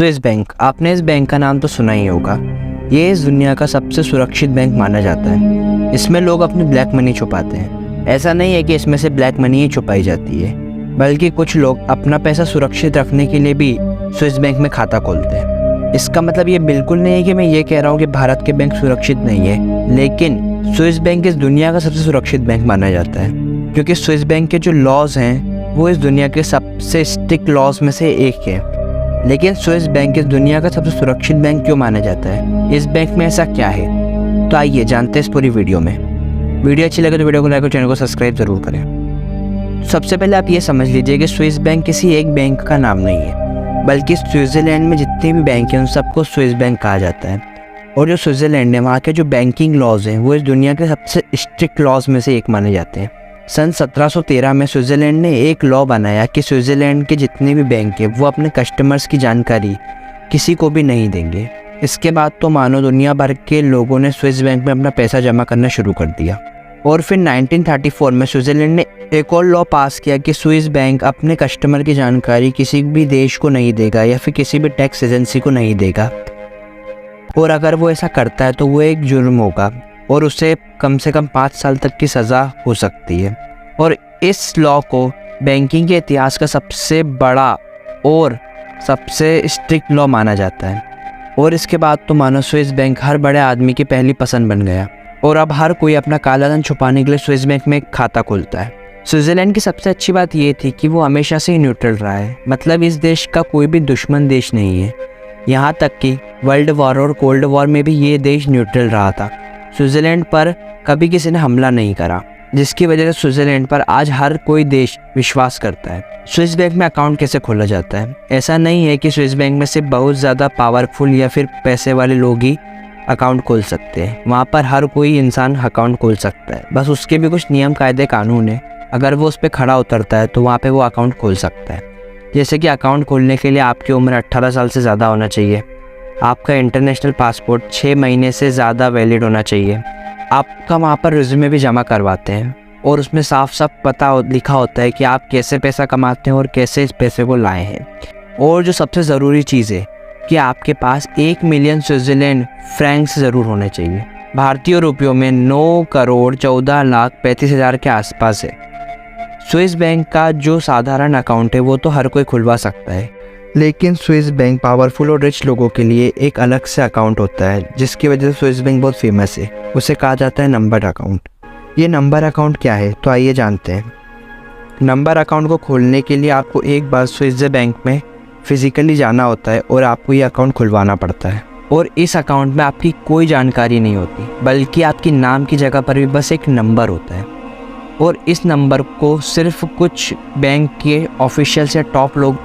Swiss bank, आपने इस bank का नाम तो सुना ही होगा। ये इस दुनिया का सबसे सुरक्षित बैंक माना जाता है। इसमें लोग अपनी ब्लैक मनी छुपाते हैं। ऐसा नहीं है कि इसमें से ब्लैक मनी ही छुपाई जाती है, बल्कि कुछ लोग अपना पैसा सुरक्षित रखने के लिए भी स्विस बैंक में खाता खोलते हैं। इसका मतलब ये बिल्कुल नहीं है कि मैं ये कह रहा हूँ कि भारत के बैंक सुरक्षित नहीं है, लेकिन स्विस बैंक इस दुनिया का सबसे सुरक्षित बैंक माना जाता है, क्योंकि स्विस बैंक के जो लॉज हैं वो इस दुनिया के सबसे स्ट्रिक्ट लॉज में से एक है। लेकिन स्विस बैंक इस दुनिया का सबसे सुरक्षित बैंक क्यों माना जाता है? इस बैंक में ऐसा क्या है? तो आइए जानते हैं इस पूरी वीडियो में। वीडियो अच्छी लगे तो वीडियो को लाइक और चैनल को सब्सक्राइब जरूर करें। सबसे पहले आप ये समझ लीजिए कि स्विस बैंक किसी एक बैंक का नाम नहीं है, बल्कि स्विट्जरलैंड में जितने भी बैंक हैं उन सबको स्विस बैंक कहा जाता है। और जो स्विट्जरलैंड है वहाँ के जो बैंकिंग लॉज हैं वो इस दुनिया के सबसे स्ट्रिक्ट लॉज में से एक माने जाते हैं। सन 1713 में स्विट्ज़रलैंड ने एक लॉ बनाया कि स्विट्ज़रलैंड के जितने भी बैंक हैं वो अपने कस्टमर्स की जानकारी किसी को भी नहीं देंगे। इसके बाद तो मानो दुनिया भर के लोगों ने स्विस बैंक में अपना पैसा जमा करना शुरू कर दिया। और फिर 1934 में स्विट्ज़रलैंड ने एक और लॉ पास किया कि स्विस बैंक अपने कस्टमर की जानकारी किसी भी देश को नहीं देगा या फिर किसी भी टैक्स एजेंसी को नहीं देगा, और अगर वो ऐसा करता है तो वो एक जुर्म होगा और उसे कम से कम 5 साल तक की सज़ा हो सकती है। और इस लॉ को बैंकिंग के इतिहास का सबसे बड़ा और सबसे स्ट्रिक्ट लॉ माना जाता है। और इसके बाद तो मानो स्विस बैंक हर बड़े आदमी की पहली पसंद बन गया, और अब हर कोई अपना काला धन छुपाने के लिए स्विस बैंक में खाता खोलता है। स्विट्ज़रलैंड की सबसे अच्छी बात ये थी कि वो हमेशा से ही न्यूट्रल रहा है, मतलब इस देश का कोई भी दुश्मन देश नहीं है। यहाँ तक कि वर्ल्ड वॉर और कोल्ड वॉर में भी ये देश न्यूट्रल रहा था। स्विट्ज़रलैंड पर कभी किसी ने हमला नहीं करा, जिसकी वजह से स्विट्ज़रलैंड पर आज हर कोई देश विश्वास करता है। स्विस बैंक में अकाउंट कैसे खोला जाता है? ऐसा नहीं है कि स्विस बैंक में सिर्फ बहुत ज़्यादा पावरफुल या फिर पैसे वाले लोग ही अकाउंट खोल सकते हैं। वहाँ पर हर कोई इंसान अकाउंट खोल सकता है, बस उसके भी कुछ नियम कायदे कानून है। अगर वो उस पर खड़ा उतरता है तो वहाँ पर वो अकाउंट खोल सकता है। जैसे कि अकाउंट खोलने के लिए आपकी उम्र 18 साल से ज़्यादा होना चाहिए, आपका इंटरनेशनल पासपोर्ट 6 महीने से ज़्यादा वैलिड होना चाहिए, आपका वहाँ पर रिज्यूमे भी जमा करवाते हैं और उसमें साफ साफ लिखा होता है कि आप कैसे पैसा कमाते हैं और कैसे इस पैसे को लाए हैं। और जो सबसे ज़रूरी चीज़ है कि आपके पास 1 मिलियन स्विट्ज़रलैंड फ्रैंक्स ज़रूर होने चाहिए। भारतीय रुपयों में 9,14,35,000 के आसपास है। स्विस बैंक का जो साधारण अकाउंट है वो तो हर कोई खुलवा सकता है, लेकिन स्विस बैंक पावरफुल और रिच लोगों के लिए एक अलग से अकाउंट होता है, जिसकी वजह से स्विस बैंक बहुत फेमस है। उसे कहा जाता है नंबर अकाउंट। ये नंबर अकाउंट क्या है तो आइए जानते हैं। नंबर अकाउंट को खोलने के लिए आपको एक बार स्विस बैंक में फिजिकली जाना होता है और आपको ये अकाउंट खुलवाना पड़ता है। और इस अकाउंट में आपकी कोई जानकारी नहीं होती, बल्कि आपकी नाम की जगह पर भी बस एक नंबर होता है। और इस नंबर को सिर्फ कुछ बैंक के ऑफिशियल्स या टॉप लोग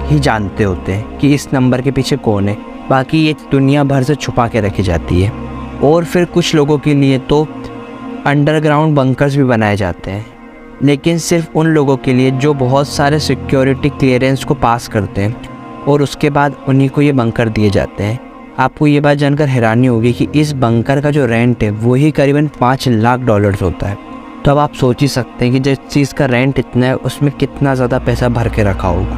ही जानते होते हैं कि इस नंबर के पीछे कौन है। बाकी ये दुनिया भर से छुपा के रखी जाती है। और फिर कुछ लोगों के लिए तो अंडरग्राउंड बंकर्स भी बनाए जाते हैं, लेकिन सिर्फ उन लोगों के लिए जो बहुत सारे सिक्योरिटी क्लियरेंस को पास करते हैं, और उसके बाद उन्हीं को ये बंकर दिए जाते हैं। आपको ये बात जानकर हैरानी होगी कि इस बंकर का जो रेंट है वही करीबन $5 लाख होता है। तो अब आप सोच ही सकते हैं कि जिस चीज़ का रेंट इतना है उसमें कितना ज़्यादा पैसा भर के रखा होगा।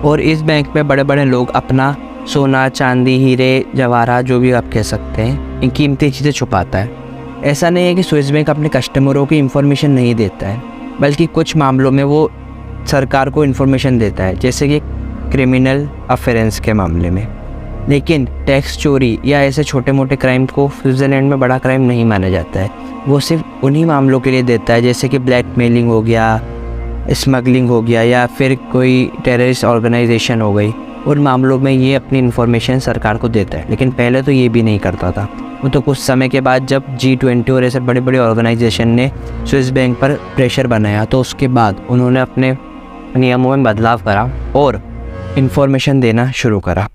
और इस बैंक में बड़े बड़े लोग अपना सोना, चांदी, हीरे, जवाहरात जो भी आप कह सकते हैं, इन कीमती चीज़ें छुपाता है। ऐसा नहीं है कि स्विस बैंक अपने कस्टमरों की इन्फॉर्मेशन नहीं देता है, बल्कि कुछ मामलों में वो सरकार को इन्फॉर्मेशन देता है, जैसे कि क्रिमिनल अफेरेंस के मामले में। लेकिन टैक्स चोरी या ऐसे छोटे मोटे क्राइम को स्विट्ज़रलैंड में बड़ा क्राइम नहीं माना जाता है। वो सिर्फ उन्हीं मामलों के लिए देता है, जैसे कि ब्लैकमेलिंग हो गया, स्मगलिंग हो गया, या फिर कोई टेररिस्ट ऑर्गेनाइजेशन हो गई। उन मामलों में ये अपनी इन्फॉर्मेशन सरकार को देता है, लेकिन पहले तो ये भी नहीं करता था। वो तो कुछ समय के बाद जब G20 और ऐसे बड़े बड़े ऑर्गेनाइजेशन ने स्विस बैंक पर प्रेशर बनाया, तो उसके बाद उन्होंने अपने नियमों में बदलाव करा और इन्फॉर्मेशन देना शुरू करा।